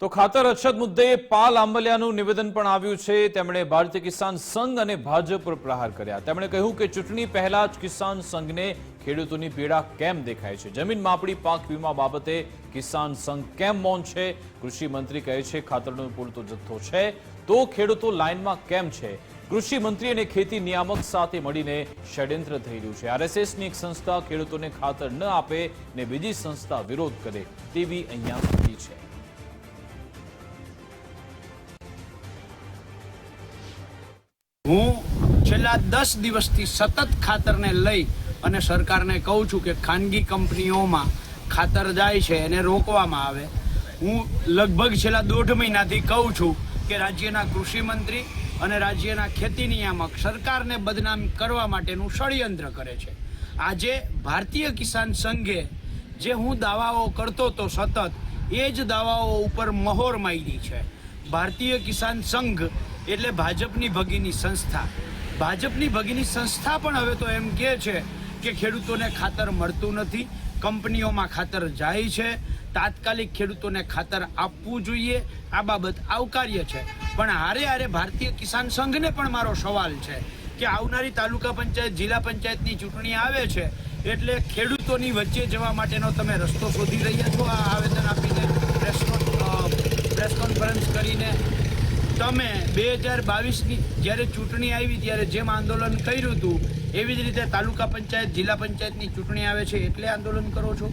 તો ખાતર અછત મુદ્દે પાલ આંબલિયાનું નિવેદન પણ આવ્યું છે। તેમણે ભારતીય કિસાન સંઘ અને ભાજપ પર પ્રહાર કર્યા। તેમણે કહ્યું કે ચૂંટણી પહેલા જ કિસાન સંઘને ખેડૂતોની પીડા કેમ દેખાય છે। જમીન માપણી પાક વીમા બાબતે કિસાન સંઘ કેમ મૌન છે। કૃષિ મંત્રી કહે છે ખાતરનો પૂરતો જથ્થો છે તો ખેડૂતો લાઇનમાં કેમ છે। કૃષિ મંત્રી અને ખેતી નિયામક સાથે મળીને ષડયંત્ર થઈ રહ્યું છે। આરએસએસની એક સંસ્થા ખેડૂતોને ખાતર ન આપે ને બીજી સંસ્થા વિરોધ કરે તેવી અહીંયા સ્થિતિ છે। હું છેલ્લા 10 દિવસથી સતત ખાતરને લઈ અને સરકારને કહું છું કે ખાનગી કંપનીઓમાં ખાતર જાય છે એને રોકવામાં આવે। હું લગભગ છેલ્લા 1.5 મહિનાથી કહું છું કે રાજ્યના કૃષિ મંત્રી અને રાજ્યના ખેતી નિયામક સરકારને બદનામ કરવા માટેનું ષડયંત્ર કરે છે। આજે ભારતીય કિસાન સંઘે જે હું દાવાઓ કરતો હતો સતત એ જ દાવાઓ ઉપર મહોર મારી છે। ભારતીય કિસાન સંઘ એટલે ભાજપની ભગીની સંસ્થા। ભાજપની ભગીની સંસ્થા પણ હવે તો એમ કહે છે કે ખેડૂતોને ખાતર મળતું નથી, કંપનીઓમાં ખાતર જાય છે, તાત્કાલિક ખેડૂતોને ખાતર આપવું જોઈએ। આ બાબત આવકાર્ય છે, પણ હારે ભારતીય કિસાન સંઘને પણ મારો સવાલ છે કે આવનારી તાલુકા પંચાયત જિલ્લા પંચાયતની ચૂંટણી આવે છે એટલે ખેડૂતોની વચ્ચે જવા માટેનો તમે રસ્તો શોધી રહ્યા છો। આ આવેદન આપીને પ્રેસ કોન્ફરન્સ કરીને તમે 2022ની જ્યારે ચૂંટણી આવી ત્યારે જેમ આંદોલન કર્યું હતું એવી જ રીતે તાલુકા પંચાયત જિલ્લા પંચાયતની ચૂંટણી આવે છે એટલે આંદોલન કરો છો।